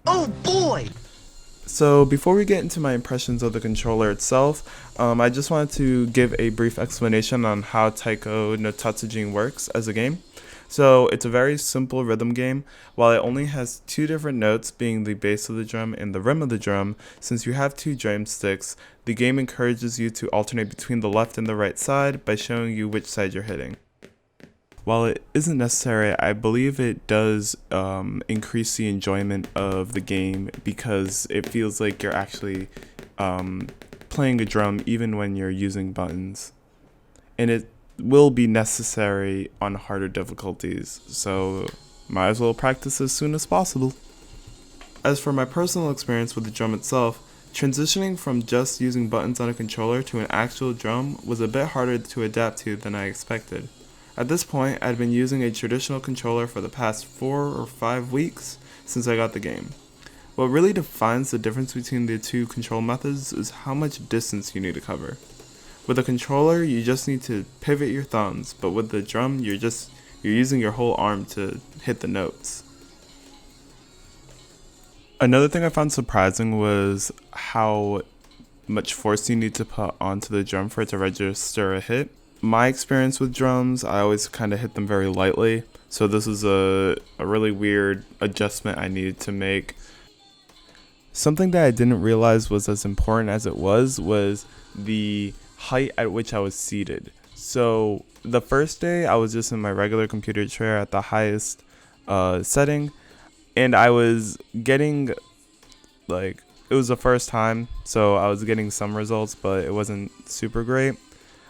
Oh boy! So before we get into my impressions of the controller itself, I just wanted to give a brief explanation on how Taiko no Tatsujin works as a game. So it's a very simple rhythm game. While it only has two different notes, being the bass of the drum and the rim of the drum, since you have two drumsticks, the game encourages you to alternate between the left and the right side by showing you which side you're hitting. While it isn't necessary, I believe it does increase the enjoyment of the game because it feels like you're actually playing a drum even when you're using buttons. And it will be necessary on harder difficulties, so might as well practice as soon as possible. As for my personal experience with the drum itself, transitioning from just using buttons on a controller to an actual drum was a bit harder to adapt to than I expected. At this point, I'd been using a traditional controller for the past 4 or 5 weeks since I got the game. What really defines the difference between the two control methods is how much distance you need to cover. With a controller, you just need to pivot your thumbs, but with the drum, you're using your whole arm to hit the notes. Another thing I found surprising was how much force you need to put onto the drum for it to register a hit. My experience with drums, I always kind of hit them very lightly, so this is a really weird adjustment I needed to make. Something that I didn't realize was as important as it was the height at which I was seated. So the first day I was just in my regular computer chair at the highest setting, and I was getting it was the first time, so I was getting some results, but it wasn't super great.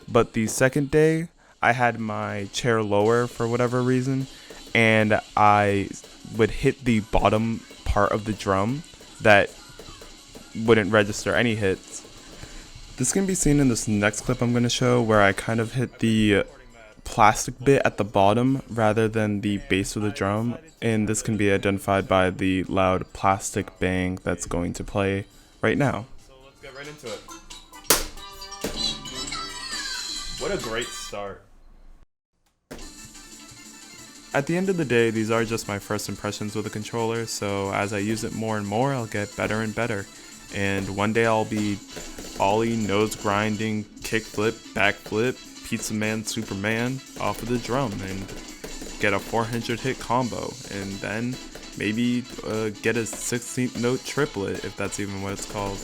But the second day, I had my chair lower for whatever reason, and I would hit the bottom part of the drum that wouldn't register any hits. This can be seen in this next clip I'm going to show, where I kind of hit the plastic bit at the bottom rather than the base of the drum, and this can be identified by the loud plastic bang that's going to play right now. So let's get right into it. What a great start. At the end of the day, these are just my first impressions with the controller, so as I use it more and more, I'll get better and better. And one day I'll be ollie, nose grinding, kickflip, backflip, pizza man, superman off of the drum and get a 400 hit combo. And then maybe get a 16th note triplet, if that's even what it's called.